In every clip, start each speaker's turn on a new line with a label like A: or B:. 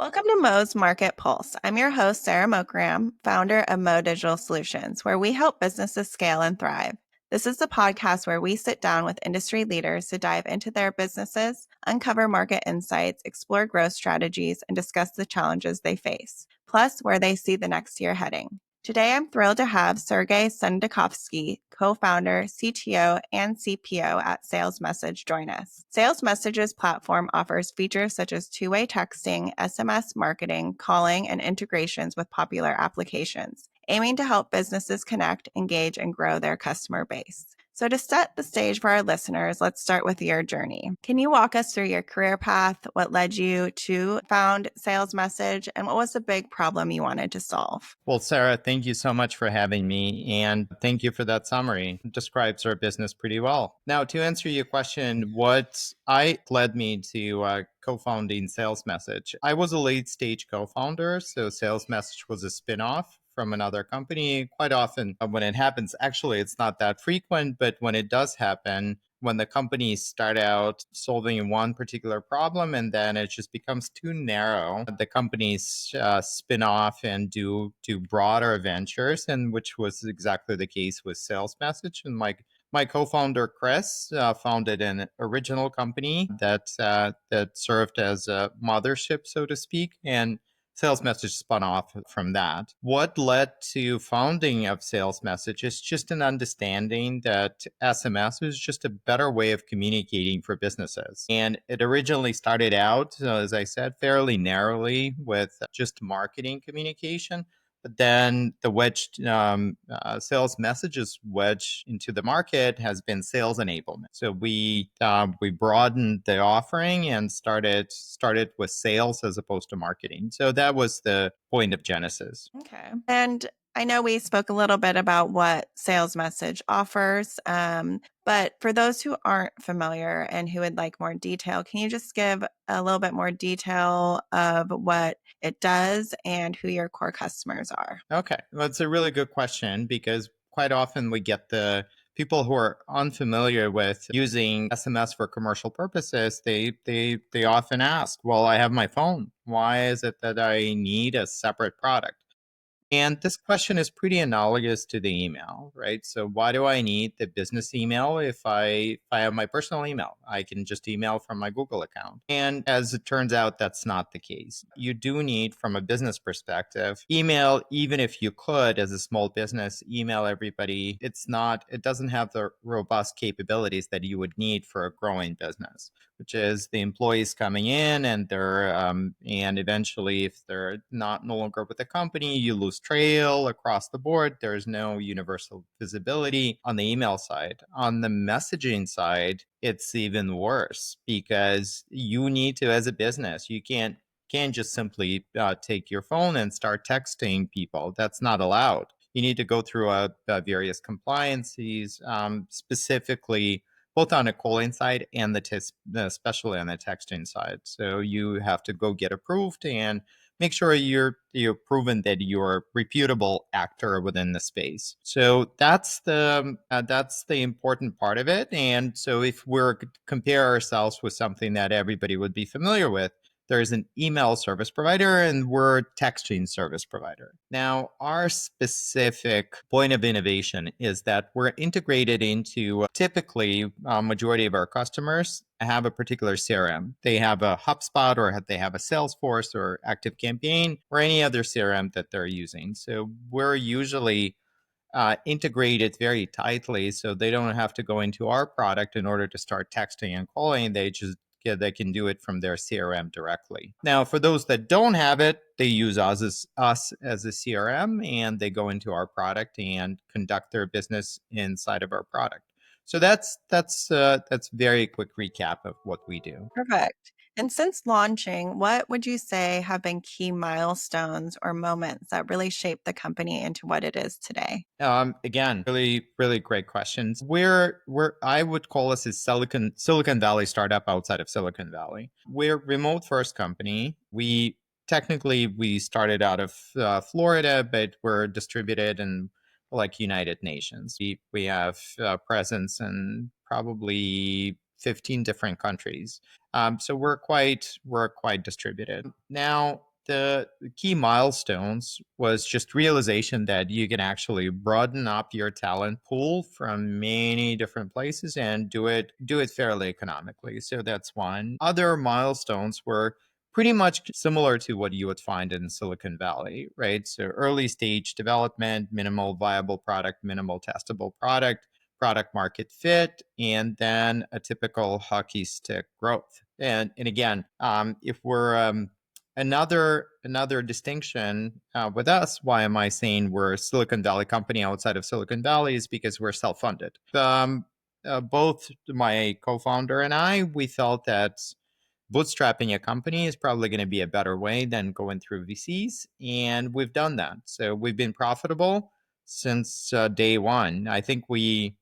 A: Welcome to Mo's Market Pulse. I'm your host, Sara Mokaram, founder of Mo Digital Solutions, where we help businesses scale and thrive. This is the podcast where we sit down with industry leaders to dive into their businesses, uncover market insights, explore growth strategies, and discuss the challenges they face, plus where they see the next year heading. Today, I'm thrilled to have Sergey Sundukovskiy, co-founder, CTO, and CPO at SalesMsg, join us. SalesMsg's platform offers features such as two-way texting, SMS marketing, calling, and integrations with popular applications, aiming to help businesses connect, engage, and grow their customer base. So to set the stage for our listeners, let's start with your journey. Can you walk us through your career path, what led you to found SalesMsg, and what was the big problem you wanted to solve?
B: Well, Sarah, thank you so much for having me. And thank you for that summary. It describes our business pretty well. Now, to answer your question, what led me to co-founding SalesMsg? I was a late stage co-founder. So SalesMsg was a spin-off from another company. Quite often when it happens, actually, it's not that frequent, but when it does happen, when the companies start out solving one particular problem and then it just becomes too narrow, the companies spin off and do broader ventures, and which was exactly the case with SalesMsg. And my co-founder Chris founded an original company that served as a mothership, so to speak, and SalesMsg spun off from that. What led to founding of SalesMsg is just an understanding that SMS is just a better way of communicating for businesses. And it originally started out, as I said, fairly narrowly with just marketing communication. But then the SalesMsg's wedge into the market has been sales enablement. So we broadened the offering and started with sales as opposed to marketing. So that was the point of genesis.
A: Okay. And I know we spoke a little bit about what SalesMsg offers, but for those who aren't familiar and who would like more detail, can you just give a little bit more detail of what it does and who your core customers are?
B: Okay, well, it's a really good question because quite often we get the people who are unfamiliar with using SMS for commercial purposes. They often ask, "Well, I have my phone. Why is it that I need a separate product?" And this question is pretty analogous to the email, right? So why do I need the business email if I have my personal email? I can just email from my Google account. And as it turns out, that's not the case. You do need, from a business perspective, email, even if you could, as a small business, email everybody. It doesn't have the robust capabilities that you would need for a growing business, which is the employees coming in and and eventually if they're no longer with the company, you lose trail across the board. There's no universal visibility on the email side. On the messaging side, it's even worse because you need to, as a business, you can't just simply take your phone and start texting people. That's not allowed. You need to go through various compliances, specifically both on the calling side and especially on the texting side. So you have to go get approved and make sure you're proven that you're a reputable actor within the space. So that's the important part of it. And so if we're compare ourselves with something that everybody would be familiar with, there's an email service provider and we're a texting service provider. Now, our specific point of innovation is that we're integrated into typically majority of our customers have a particular CRM. They have a HubSpot or they have a Salesforce or ActiveCampaign or any other CRM that they're using. So we're usually integrated very tightly so they don't have to go into our product in order to start texting and calling. They can do it from their CRM directly. Now, for those that don't have it, they use us as a CRM and they go into our product and conduct their business inside of our product. So that's very quick recap of what we do.
A: Perfect. And since launching, what would you say have been key milestones or moments that really shaped the company into what it is today?
B: Again, really, really great questions. I would call us a Silicon Valley startup outside of Silicon Valley. We're a remote first company. We started out of Florida, but we're distributed in like United Nations. We have presence in probably 15 different countries. So we're quite distributed. Now, the key milestones was just realization that you can actually broaden up your talent pool from many different places and do it fairly economically. So that's one. Other milestones were pretty much similar to what you would find in Silicon Valley, right? So early stage development, minimal viable product, minimal testable product, product market fit, and then a typical hockey stick growth. And again, if we're another distinction with us, why am I saying we're a Silicon Valley company outside of Silicon Valley, is because we're self-funded. Both my co-founder and I, we felt that bootstrapping a company is probably going to be a better way than going through VCs. And we've done that. So we've been profitable since day one. I think we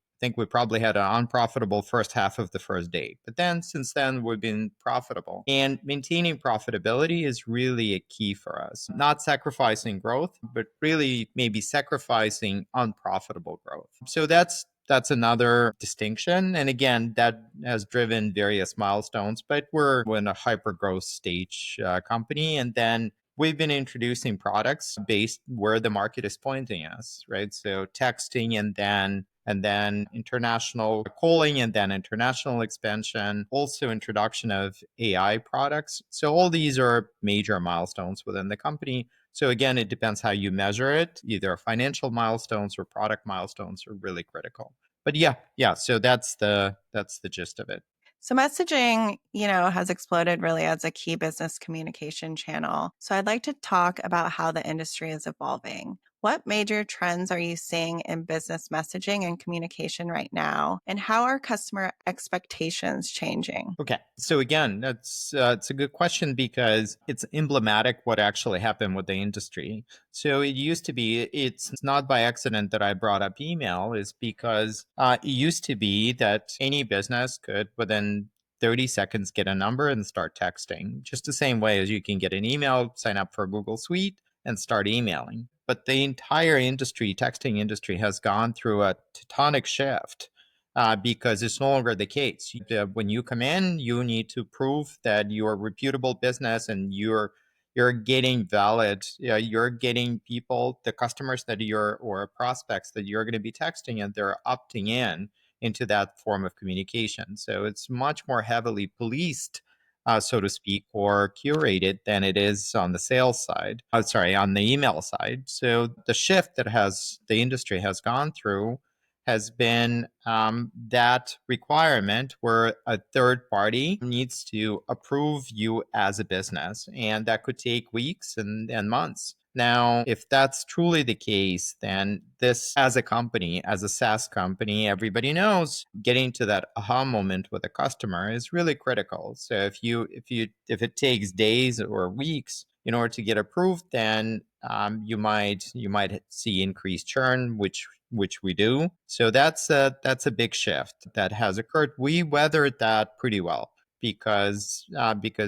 B: probably had an unprofitable first half of the first day. But then since then, we've been profitable. And maintaining profitability is really a key for us. Not sacrificing growth, but really maybe sacrificing unprofitable growth. So that's another distinction. And again, that has driven various milestones, but we're in a hyper growth stage company. And then we've been introducing products based where the market is pointing us, right? So texting and then international calling and then international expansion, also introduction of AI products. So all these are major milestones within the company. So again, it depends how you measure it. Either financial milestones or product milestones are really critical. But yeah. So that's the gist of it.
A: So messaging, has exploded really as a key business communication channel. So I'd like to talk about how the industry is evolving. What major trends are you seeing in business messaging and communication right now? And how are customer expectations changing?
B: Okay. So again, that's it's a good question because it's emblematic what actually happened with the industry. So it used to be, it's not by accident that I brought up email, is because it used to be that any business could within 30 seconds get a number and start texting, just the same way as you can get an email, sign up for Google Suite and start emailing. But the entire industry, texting industry, has gone through a tectonic shift because it's no longer the case. When you come in, you need to prove that you're a reputable business and you're getting valid. You're getting people, the customers that you're or prospects that you're going to be texting, and they're opting in into that form of communication. So it's much more heavily policed. So to speak, or curated than it is on the sales side. On the email side. So the shift that the industry has gone through has been that requirement where a third party needs to approve you as a business. And that could take weeks and months. Now, if that's truly the case, then this, as a company, as a SaaS company, everybody knows getting to that aha moment with a customer is really critical. So if it takes days or weeks in order to get approved, then you might see increased churn, which we do. So that's a big shift that has occurred. We weathered that pretty well because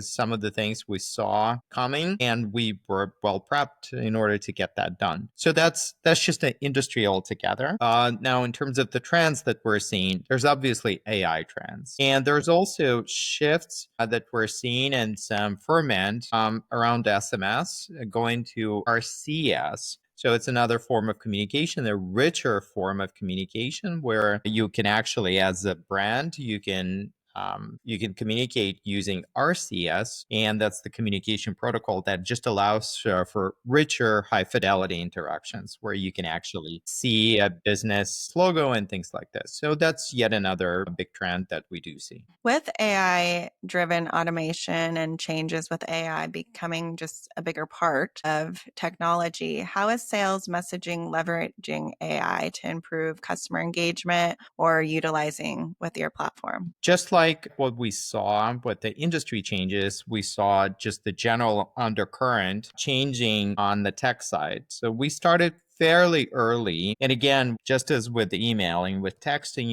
B: some of the things we saw coming, and we were well prepped in order to get that done. So that's just an industry altogether. Now, in terms of the trends that we're seeing, there's obviously AI trends, and there's also shifts that we're seeing and some ferment around SMS going to RCS. So it's another form of communication, a richer form of communication where you can actually, as a brand, you can communicate using RCS, and that's the communication protocol that just allows for richer, high fidelity interactions where you can actually see a business logo and things like this. So that's yet another big trend that we do see.
A: With AI driven automation and changes with AI becoming just a bigger part of technology, how is sales messaging leveraging AI to improve customer engagement or utilizing with your platform?
B: Just like what we saw with the industry changes, we saw just the general undercurrent changing on the tech side. So we started fairly early. And again, just as with the emailing, with texting,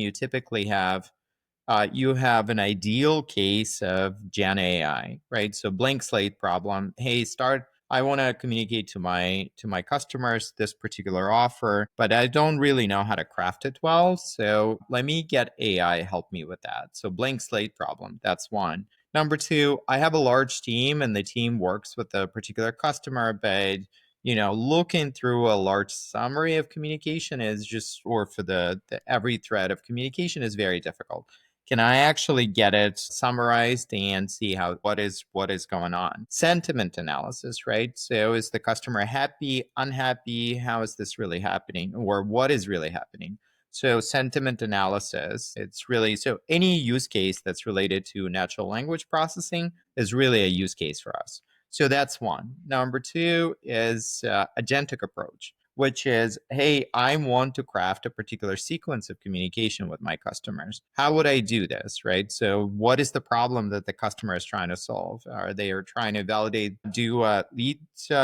B: you have an ideal case of Gen AI, right? So blank slate problem. Hey, I want to communicate to my customers this particular offer, but I don't really know how to craft it well. So let me get AI help me with that. So blank slate problem, that's one. Number two, I have a large team and the team works with a particular customer, but looking through a large summary of communication is just, or for the every thread of communication is very difficult. Can I actually get it summarized and see what is going on? Sentiment analysis, right? So is the customer happy, unhappy? How is this really happening? Or what is really happening? So sentiment analysis, it's really, so any use case that's related to natural language processing is really a use case for us. So that's one. Number two is agentic approach, which is, hey, I want to craft a particular sequence of communication with my customers. How would I do this, right? So what is the problem that the customer is trying to solve? Are they trying to do lead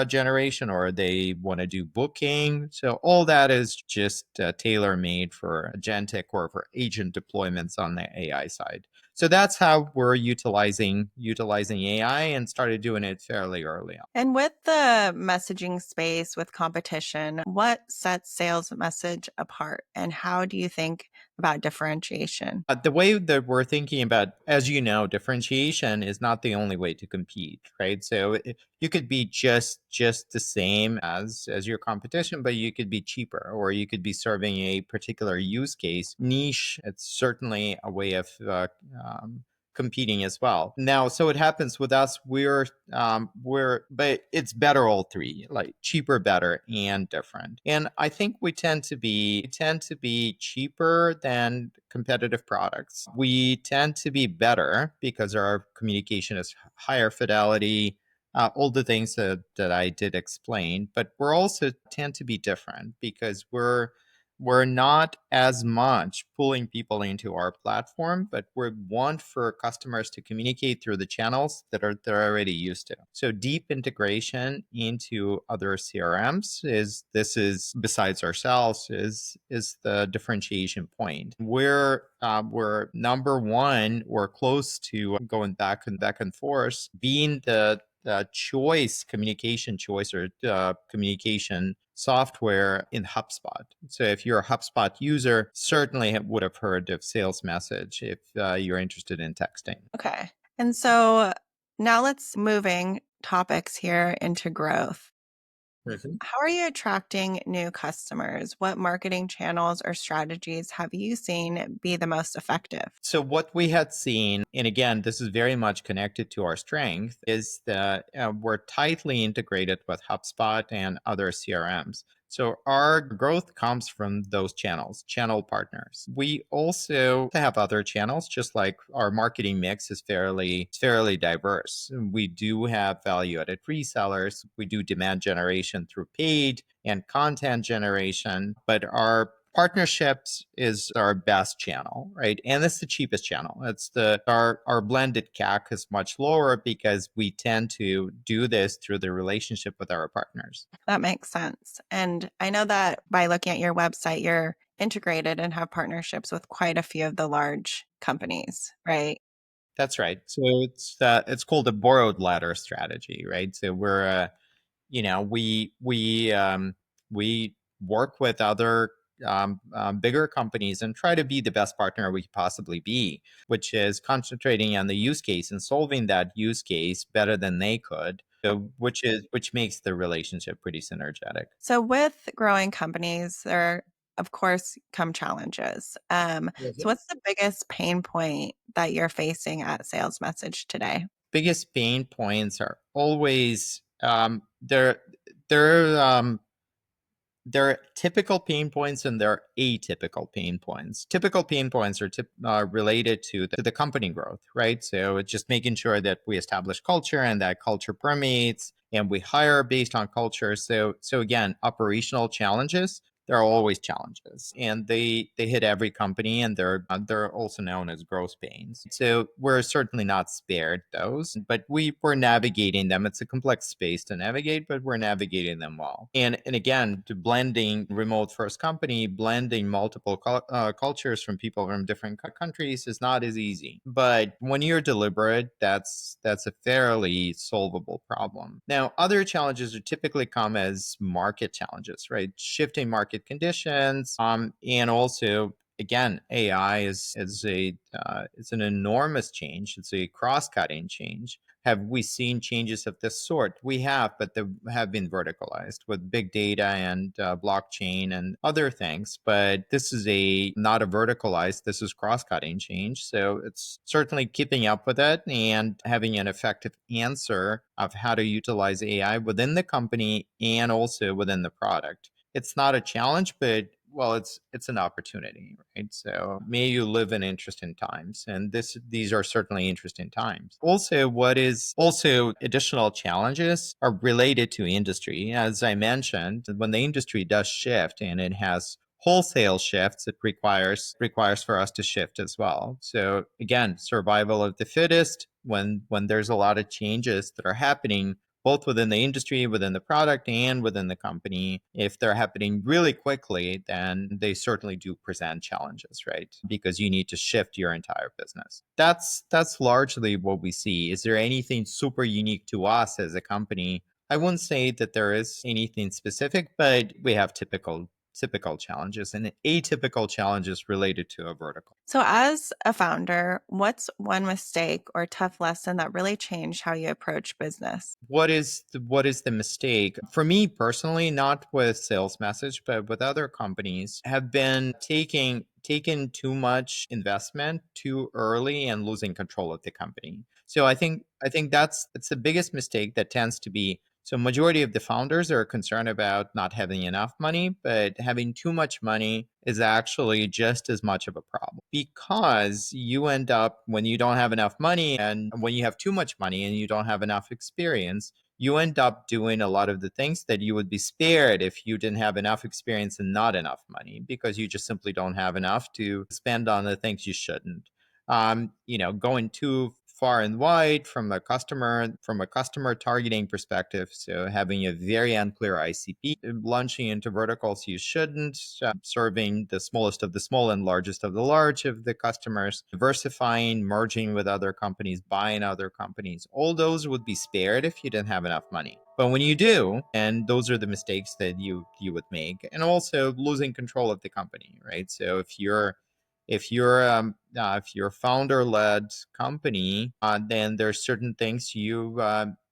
B: generation, or they want to do booking? So all that is just tailor-made for agentic or for agent deployments on the AI side. So that's how we're utilizing AI, and started doing it fairly early on.
A: And with the messaging space, with competition, what sets sales message apart? And how do you think about differentiation?
B: The way that we're thinking about, as you know, differentiation is not the only way to compete, right? So you could be just the same as your competition, but you could be cheaper, or you could be serving a particular use case niche. It's certainly a way of competing as well. Now, so it happens with us. But it's better all three, like cheaper, better, and different. And I think we tend to be cheaper than competitive products. We tend to be better because our communication is higher fidelity, all the things that I did explain. But we're also tend to be different because we're not as much pulling people into our platform, but we want for customers to communicate through the channels that they're already used to. So deep integration into other CRMs is besides ourselves is the differentiation point. We're number one or close to going back and forth, being the communication choice, or communication software in HubSpot. So if you're a HubSpot user, certainly would have heard of SalesMsg if you're interested in texting.
A: Okay. And so now let's moving topics here into growth.
B: Mhm.
A: How are you attracting new customers? What marketing channels or strategies have you seen be the most effective?
B: So what we had seen, and again, this is very much connected to our strength, is that we're tightly integrated with HubSpot and other CRMs. So our growth comes from those channel partners. We also have other channels, just like our marketing mix is fairly diverse. We do have value-added resellers. We do demand generation through paid and content generation, but our partnerships is our best channel, right? And it's the cheapest channel. It's our blended CAC is much lower because we tend to do this through the relationship with our partners.
A: That makes sense. And I know that by looking at your website, you're integrated and have partnerships with quite a few of the large companies, right?
B: That's right. So it's called a borrowed ladder strategy, right? So we work with other bigger companies and try to be the best partner we could possibly be, which is concentrating on the use case and solving that use case better than they could. So, which makes the relationship pretty synergetic.
A: So with growing companies, there of course come challenges. So what's the biggest pain point that you're facing at Sales Message today?
B: Biggest pain points are always they're there are typical pain points and there are atypical pain points. Typical pain points are related to the company growth, right? So it's just making sure that we establish culture and that culture permeates, and we hire based on culture. So again, operational challenges. There are always challenges, and they hit every company, and they're also known as growth pains. So we're certainly not spared those, but we're navigating them. It's a complex space to navigate, but we're navigating them well. And again, to blending remote first company, blending multiple cultures from people from different countries is not as easy. But when you're deliberate, that's a fairly solvable problem. Now, other challenges are typically come as market challenges, right? Shifting market conditions, and also again, AI is an enormous change. It's a cross-cutting change. Have we seen changes of this sort? We have, but they have been verticalized with big data and blockchain and other things. But this is a not a verticalized. This is cross-cutting change. So it's certainly keeping up with it and having an effective answer of how to utilize AI within the company and also within the product. It's not a challenge, but well, it's an opportunity, right? So may you live in interesting times, and these are certainly interesting times. Also, what is also additional challenges are related to industry. As I mentioned, when the industry does shift and it has wholesale shifts, it requires for us to shift as well. So again, survival of the fittest. When there's a lot of changes that are happening both within the industry, within the product, and within the company. If they're happening really quickly, then they certainly do present challenges, right? Because you need to shift your entire business. That's largely what we see. Is there anything super unique to us as a company? I wouldn't say that there is anything specific, but we have typical challenges and atypical challenges related to a vertical.
A: So, as a founder, what's one mistake or tough lesson that really changed how you approach business?
B: What is the mistake for me personally, not with sales message but with other companies, have been taking too much investment too early and losing control of the company. So I think that's the biggest mistake that tends to be. So majority of the founders are concerned about not having enough money, but having too much money is actually just as much of a problem, because you end up, when you don't have enough money and when you have too much money and you don't have enough experience, you end up doing a lot of the things that you would be spared if you didn't have enough experience and not enough money, because you just simply don't have enough to spend on the things you shouldn't. Going too far and wide from a customer targeting perspective. So having a very unclear ICP, launching into verticals you shouldn't, serving the smallest of the small and largest of the large of the customers, diversifying, merging with other companies, buying other companies. All those would be spared if you didn't have enough money. But when you do, and those are the mistakes that you would make, and also losing control of the company, right? So if you're a founder-led company, then there's certain things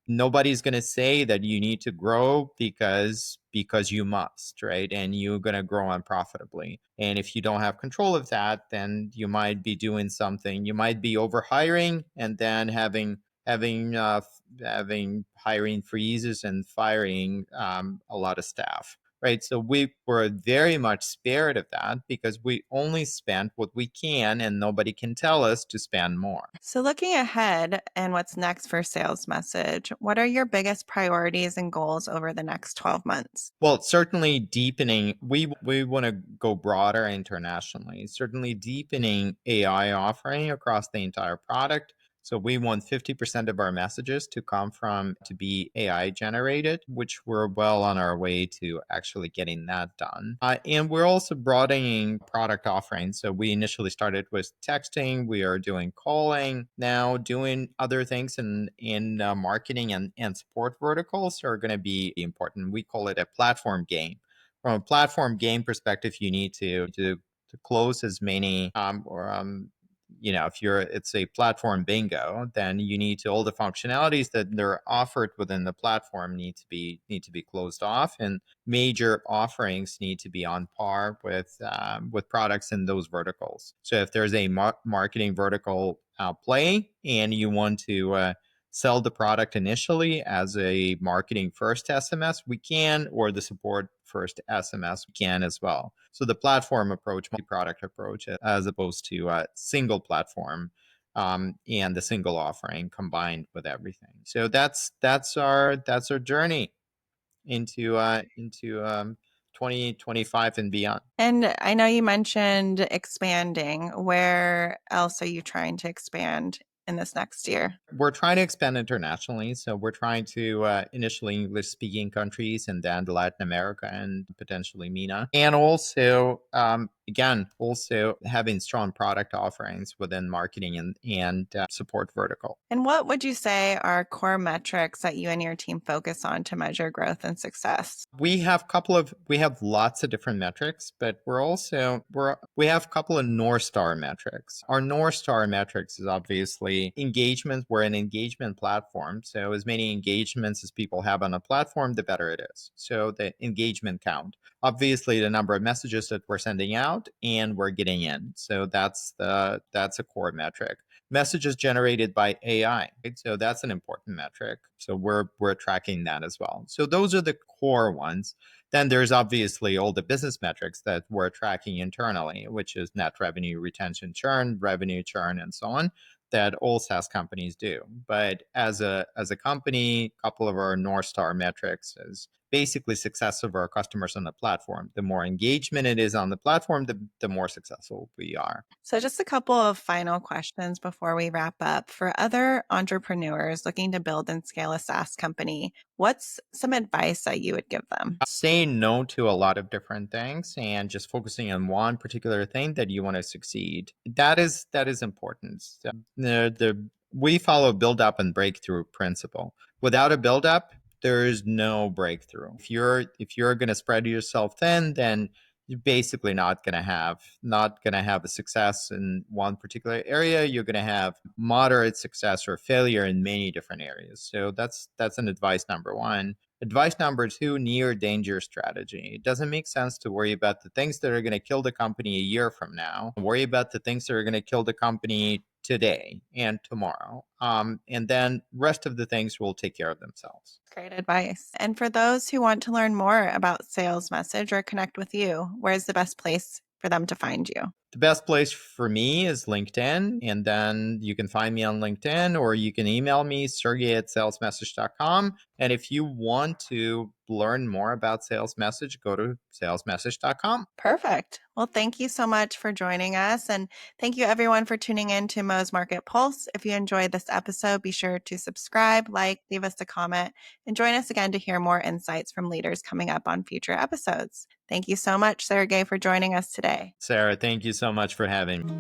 B: nobody's going to say that you need to grow because you must, right? And you're going to grow unprofitably. And if you don't have control of that, then you might be doing something. You might be overhiring and then having hiring freezes and firing a lot of staff. Right. So we were very much spared of that because we only spent what we can and nobody can tell us to spend more.
A: So, looking ahead and what's next for Sales Message, what are your biggest priorities and goals over the next 12 months?
B: Well, certainly deepening, we want to go broader internationally, certainly deepening AI offering across the entire product. So we want 50% of our messages to be AI generated, which we're well on our way to actually getting that done. And we're also broadening product offerings. So we initially started with texting. We are doing calling now, doing other things in marketing and support verticals are going to be important. We call it a platform game. From a platform game perspective, you need to close as many if it's a platform bingo, then you need to all the functionalities that they're offered within the platform need to be closed off, and major offerings need to be on par with products in those verticals. So if there's a marketing vertical play and you want to sell the product initially as a marketing first SMS, we can, or the support first SMS, we can as well. So the platform approach, multi-product approach, as opposed to a single platform and the single offering combined with everything. So that's our journey into 2025 and beyond.
A: And I know you mentioned expanding. Where else are you trying to expand in this next year?
B: We're trying to expand internationally. So we're trying to initially English speaking countries and then Latin America and potentially MENA. And also again, also having strong product offerings within marketing and support vertical.
A: And what would you say are core metrics that you and your team focus on to measure growth and success?
B: We have lots of different metrics, but we have a couple of North Star metrics. Our North Star metrics is obviously engagement. We're an engagement platform. So as many engagements as people have on a platform, the better it is. So the engagement count. Obviously the number of messages that we're sending out and we're getting in. So that's a core metric. Messages generated by AI, right? So that's an important metric. So we're tracking that as well. So those are the core ones. Then there's obviously all the business metrics that we're tracking internally, which is net revenue retention churn, revenue churn, and so on, that all SaaS companies do. But as a company, a couple of our North Star metrics is basically success of our customers on the platform. The more engagement it is on the platform, the more successful we are.
A: So, just a couple of final questions before we wrap up. For other entrepreneurs looking to build and scale a SaaS company, what's some advice that you would give them?
B: Saying no to a lot of different things and just focusing on one particular thing that you want to succeed. That is important. So we follow build up and breakthrough principle. Without a build up, there is no breakthrough. If you're going to spread yourself thin, then you're basically not going to have a success in one particular area. You're going to have moderate success or failure in many different areas. So that's an advice number one. Advice number two, near danger strategy. It doesn't make sense to worry about the things that are going to kill the company a year from now. Worry about the things that are going to kill the company today and tomorrow. And then rest of the things will take care of themselves.
A: Great advice. And for those who want to learn more about Sales Message or connect with you, where's the best place for them to find you?
B: The best place for me is LinkedIn, and then you can find me on LinkedIn or you can email me, sergey@salesmessage.com. And if you want to learn more about Sales Message, go to salesmessage.com.
A: Perfect. Well, thank you so much for joining us. And thank you, everyone, for tuning in to Mo's Market Pulse. If you enjoyed this episode, be sure to subscribe, leave us a comment, and join us again to hear more insights from leaders coming up on future episodes. Thank you so much, Sergey, for joining us today.
B: Sarah, thank you so much for having me.